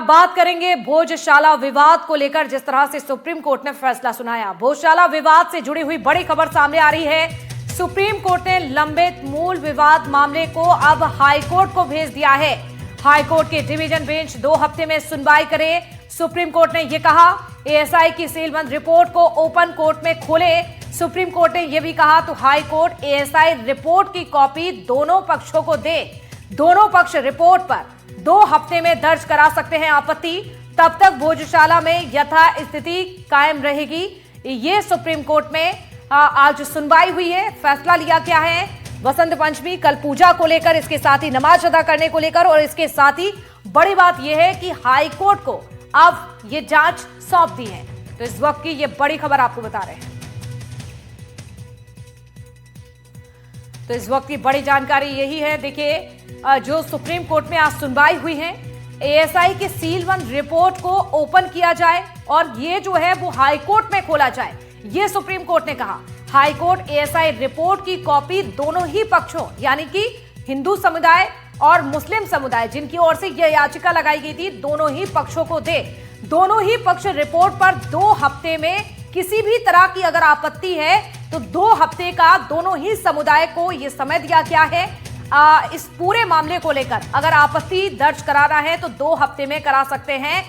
बात करेंगे भोजशाला विवाद को लेकर। जिस तरह से सुप्रीम कोर्ट ने फैसला सुनाया, भोजशाला विवाद से जुड़ी हुई बड़ी खबर सामने आ रही है। सुप्रीम कोर्ट ने लंबित मूल विवाद मामले को अब हाईकोर्ट को भेज दिया है। हाईकोर्ट के डिवीजन बेंच 2 हफ्ते में सुनवाई करे। सुप्रीम कोर्ट ने यह कहा, एएसआई की सीलबंद रिपोर्ट को ओपन कोर्ट में खोले। सुप्रीम कोर्ट ने यह भी कहा तो हाईकोर्ट एएसआई रिपोर्ट की कॉपी दोनों पक्षों को दे। दोनों पक्ष रिपोर्ट पर 2 हफ्ते में दर्ज करा सकते हैं आपत्ति। तब तक भोजशाला में यथास्थिति कायम रहेगी। ये सुप्रीम कोर्ट में आज सुनवाई हुई है। फैसला लिया गया है वसंत पंचमी, कल पूजा को लेकर, इसके साथ ही नमाज अदा करने को लेकर, और इसके साथ ही बड़ी बात यह है कि हाई कोर्ट को अब ये जांच सौंप दी है। तो इस वक्त की ये बड़ी खबर आपको बता रहे हैं। तो इस वक्त की बड़ी जानकारी यही है। देखिए, जो सुप्रीम कोर्ट में आज सुनवाई हुई है, एएसआई की सीलबंद रिपोर्ट को ओपन किया जाए और ये जो है वो हाई कोर्ट में खोला जाए, ये सुप्रीम कोर्ट ने कहा। हाई कोर्ट एएसआई रिपोर्ट की कॉपी दोनों ही पक्षों, यानी कि हिंदू समुदाय और मुस्लिम समुदाय जिनकी ओर से यह याचिका लगाई गई थी, दोनों ही पक्षों को दे। दोनों ही पक्ष रिपोर्ट पर 2 हफ्ते में किसी भी तरह की अगर आपत्ति है तो 2 हफ्ते का दोनों ही समुदाय को यह समय दिया गया है। इस पूरे मामले को लेकर अगर आपत्ति दर्ज कराना है तो 2 हफ्ते में करा सकते हैं,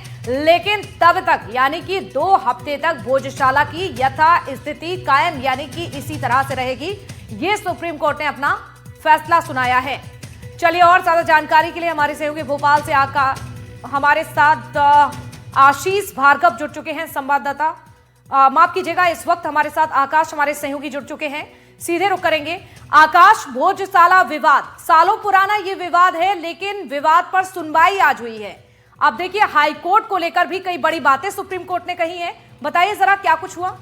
लेकिन तब तक यानी कि 2 हफ्ते तक भोजशाला की यथास्थिति कायम, यानी कि इसी तरह से रहेगी। यह सुप्रीम कोर्ट ने अपना फैसला सुनाया है। चलिए, और ज्यादा जानकारी के लिए हमारे सहयोगी भोपाल से हमारे साथ आशीष भार्गव जुड़ चुके हैं, संवाददाता। माफ कीजिएगा, इस वक्त हमारे साथ आकाश, हमारे सहयोगी जुड़ चुके हैं। सीधे रुक करेंगे। आकाश, भोजशाला विवाद सालों पुराना ये विवाद है, लेकिन विवाद पर सुनवाई आज हुई है। अब देखिए, हाई कोर्ट को लेकर भी कई बड़ी बातें सुप्रीम कोर्ट ने कही हैं। बताइए जरा क्या कुछ हुआ।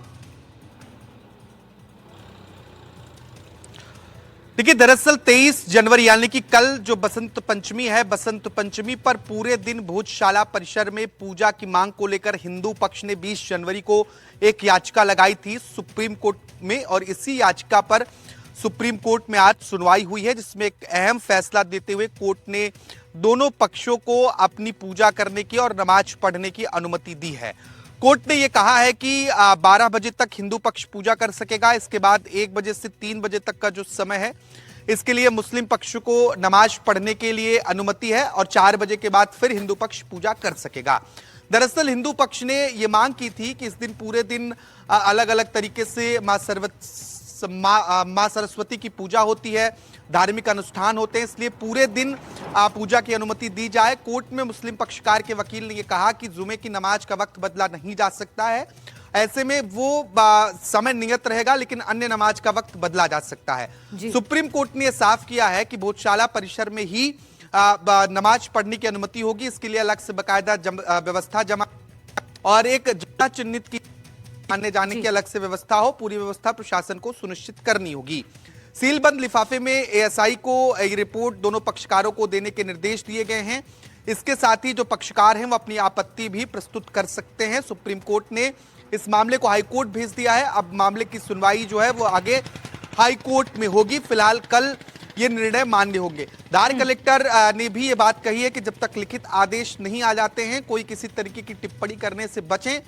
देखिए, दरअसल 23 जनवरी यानी कि कल जो बसंत पंचमी है, बसंत पंचमी पर पूरे दिन भोजशाला परिसर में पूजा की मांग को लेकर हिंदू पक्ष ने 20 जनवरी को एक याचिका लगाई थी सुप्रीम कोर्ट में, और इसी याचिका पर सुप्रीम कोर्ट में आज सुनवाई हुई है, जिसमें एक अहम फैसला देते हुए कोर्ट ने दोनों पक्षों को अपनी पूजा करने की और नमाज पढ़ने की अनुमति दी है। कोर्ट ने यह कहा है कि 12 बजे तक हिंदू पक्ष पूजा कर सकेगा। इसके बाद 1 बजे से 3 बजे तक का जो समय है, इसके लिए मुस्लिम पक्ष को नमाज पढ़ने के लिए अनुमति है, और 4 बजे के बाद फिर हिंदू पक्ष पूजा कर सकेगा। दरअसल हिंदू पक्ष ने यह मांग की थी कि इस दिन पूरे दिन अलग अलग तरीके से मां सरस्वती की पूजा होती है, धार्मिक अनुष्ठान होते हैं, इसलिए पूरे दिन पूजा की अनुमति दी जाए। कोर्ट में मुस्लिम पक्षकार के वकील ने यह कहा कि जुमे की नमाज का वक्त बदला नहीं जा सकता है, ऐसे में वो समय नियत रहेगा, लेकिन अन्य नमाज का वक्त बदला जा सकता है। सुप्रीम कोर्ट ने यह साफ किया है कि भोजशाला परिसर में ही नमाज पढ़ने की अनुमति होगी। इसके लिए अलग से बाकायदा व्यवस्था जमा और एक जगह चिन्हित की आने जाने की अलग से व्यवस्था हो, पूरी व्यवस्था प्रशासन को सुनिश्चित करनी होगी। सीलबंद लिफाफे में एएसआई को रिपोर्ट दोनों पक्षकारों को देने के निर्देश दिए गए हैं। इसके साथ ही जो पक्षकार हैं वो अपनी आपत्ति भी प्रस्तुत कर सकते हैं। सुप्रीम कोर्ट ने इस मामले को हाई कोर्ट भेज दिया है। अब मामले की सुनवाई जो है वो आगे हाई कोर्ट में होगी। फिलहाल कल ये निर्णय मान्य होंगे। धार कलेक्टर ने भी ये बात कही है कि जब तक लिखित आदेश नहीं आ जाते हैं, कोई किसी तरीके की टिप्पणी करने से बचें।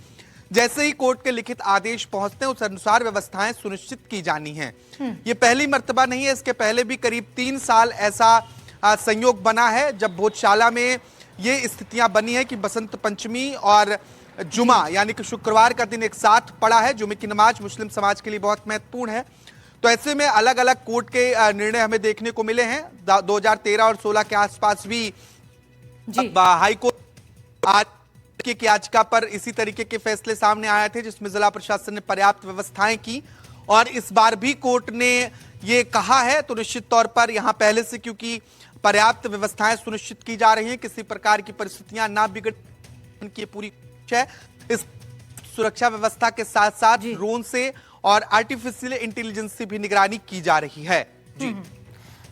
जैसे ही कोर्ट के लिखित आदेश पहुंचते हैं, उस अनुसार व्यवस्थाएं सुनिश्चित की जानी हैं। ये पहली मर्तबा नहीं है, इसके पहले भी करीब 3 साल ऐसा संयोग बना है जब भोजशाला में ये स्थितियां बनी है कि बसंत पंचमी और जुमा यानी कि शुक्रवार का दिन एक साथ पड़ा है। जुमे की नमाज मुस्लिम समाज के लिए बहुत महत्वपूर्ण है। तो ऐसे में अलग अलग कोर्ट के निर्णय हमें देखने को मिले हैं। 2013 और 16 के आसपास भी हाई कोर्ट आज की याचिका पर इसी तरीके के फैसले सामने आए थे, जिसमें जिला प्रशासन ने पर्याप्त व्यवस्थाएं की, और इस बार भी कोर्ट ने ये कहा है। तो निश्चित तौर पर यहां पहले से क्योंकि पर्याप्त व्यवस्थाएं सुनिश्चित की जा रही हैं, किसी प्रकार की परिस्थितियां ना बिगड़ की पूरी है। इस सुरक्षा व्यवस्था के साथ साथ ड्रोन से और आर्टिफिशियल इंटेलिजेंस से भी निगरानी की जा रही है। जी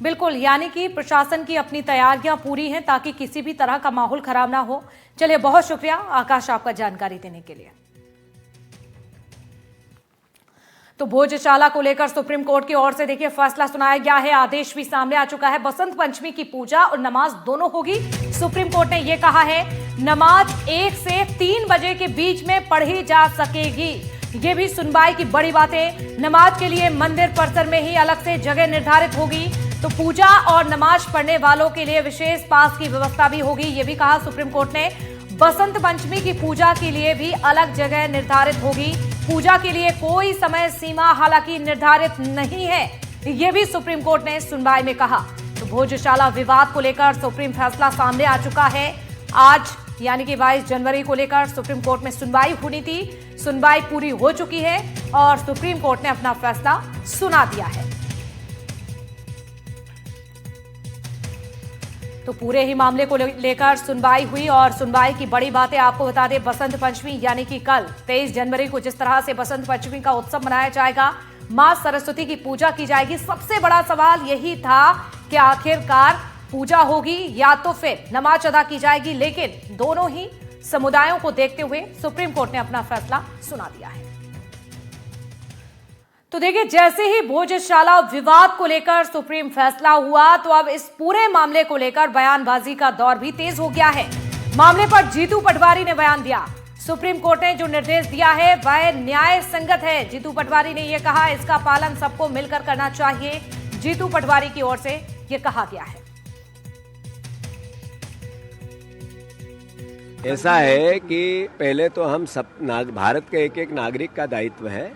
बिल्कुल, यानी कि प्रशासन की अपनी तैयारियां पूरी हैं ताकि किसी भी तरह का माहौल खराब ना हो। चलिए, बहुत शुक्रिया आकाश आपका जानकारी देने के लिए। तो भोजशाला को लेकर सुप्रीम कोर्ट की ओर से देखिए फैसला सुनाया गया है। आदेश भी सामने आ चुका है। बसंत पंचमी की पूजा और नमाज दोनों होगी। सुप्रीम कोर्ट ने यह कहा है नमाज 1 से 3 बजे के बीच में पढ़ी जा सकेगी। ये भी सुनवाई की बड़ी बात है। नमाज के लिए मंदिर परिसर में ही अलग से जगह निर्धारित होगी। तो पूजा और नमाज पढ़ने वालों के लिए विशेष पास की व्यवस्था भी होगी। ये भी कहा सुप्रीम कोर्ट ने। बसंत पंचमी की पूजा के लिए भी अलग जगह निर्धारित होगी। पूजा के लिए कोई समय सीमा हालांकि निर्धारित नहीं है। यह भी सुप्रीम कोर्ट ने सुनवाई में कहा। तो भोजशाला विवाद को लेकर सुप्रीम फैसला सामने आ चुका है। आज यानी कि 22 जनवरी को लेकर सुप्रीम कोर्ट में सुनवाई होनी थी। सुनवाई पूरी हो चुकी है और सुप्रीम कोर्ट ने अपना फैसला सुना दिया है। तो पूरे ही मामले को लेकर सुनवाई हुई और सुनवाई की बड़ी बातें आपको बता दें। बसंत पंचमी यानी कि कल 23 जनवरी को जिस तरह से बसंत पंचमी का उत्सव मनाया जाएगा, मां सरस्वती की पूजा की जाएगी। सबसे बड़ा सवाल यही था कि आखिरकार पूजा होगी या तो फिर नमाज अदा की जाएगी, लेकिन दोनों ही समुदायों को देखते हुए सुप्रीम कोर्ट ने अपना फैसला सुना दिया है। तो देखिए जैसे ही भोजशाला विवाद को लेकर सुप्रीम फैसला हुआ तो अब इस पूरे मामले को लेकर बयानबाजी का दौर भी तेज हो गया है। मामले पर जीतू पटवारी ने बयान दिया। सुप्रीम कोर्ट ने जो निर्देश दिया है वह न्याय संगत है। जीतू पटवारी ने यह कहा इसका पालन सबको मिलकर करना चाहिए। जीतू पटवारी की ओर से यह कहा गया है। ऐसा है कि पहले तो हम सब भारत के एक नागरिक का दायित्व है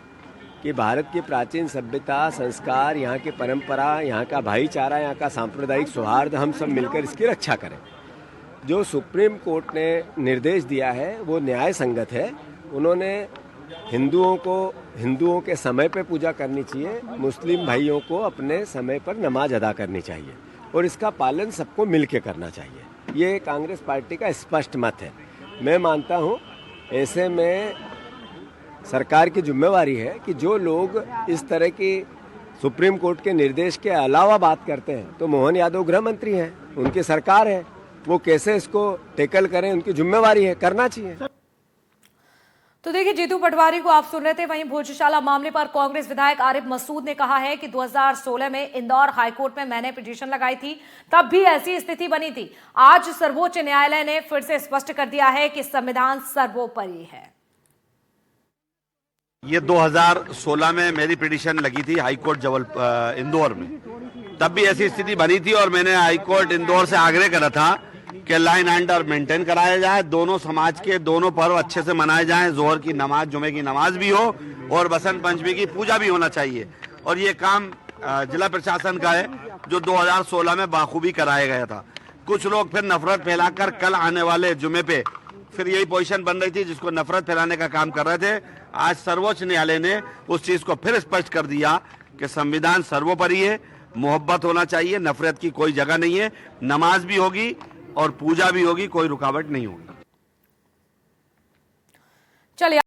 कि भारत की प्राचीन सभ्यता, संस्कार, यहाँ की परंपरा, यहाँ का भाईचारा, यहाँ का सांप्रदायिक सौहार्द हम सब मिलकर इसकी रक्षा करें। जो सुप्रीम कोर्ट ने निर्देश दिया है वो न्याय संगत है। उन्होंने हिंदुओं के समय पे पूजा करनी चाहिए, मुस्लिम भाइयों को अपने समय पर नमाज अदा करनी चाहिए और इसका पालन सबको मिल के करना चाहिए। ये कांग्रेस पार्टी का स्पष्ट मत है। मैं मानता हूँ ऐसे में सरकार की जिम्मेवारी है कि जो लोग इस तरह की सुप्रीम कोर्ट के निर्देश के अलावा बात करते हैं, तो मोहन यादव गृह मंत्री हैं, उनकी सरकार है, वो कैसे इसको टैकल करें, उनकी जिम्मेवारी है, करना चाहिए। तो देखिए जीतू पटवारी को आप सुन रहे थे। वहीं भोजशाला मामले पर कांग्रेस विधायक आरिफ मसूद ने कहा है कि 2016 में इंदौर हाईकोर्ट में मैंने पिटीशन लगाई थी, तब भी ऐसी स्थिति बनी थी। आज सर्वोच्च न्यायालय ने फिर से स्पष्ट कर दिया है कि संविधान सर्वोपरि है। ये 2016 में मेरी पिटीशन लगी थी हाईकोर्ट इंदौर में, तब भी ऐसी स्थिति बनी थी और मैंने हाईकोर्ट इंदौर से आग्रह करा था कि लाइन एंड ऑर्डर मेंटेन कराया जाए, दोनों समाज के दोनों पर्व अच्छे से मनाए जाएं, जोहर की नमाज, जुमे की नमाज भी हो और बसंत पंचमी की पूजा भी होना चाहिए। और ये काम जिला प्रशासन का है जो 2016 में बाखूबी कराया गया था। कुछ लोग फिर नफरत फैलाकर कल आने वाले जुमे पे फिर यही पोजीशन बन रही थी जिसको नफरत फैलाने का काम कर रहे थे। आज सर्वोच्च न्यायालय ने उस चीज को फिर स्पष्ट कर दिया कि संविधान सर्वोपरि है, मोहब्बत होना चाहिए, नफरत की कोई जगह नहीं है, नमाज भी होगी और पूजा भी होगी, कोई रुकावट नहीं होगी। चलिए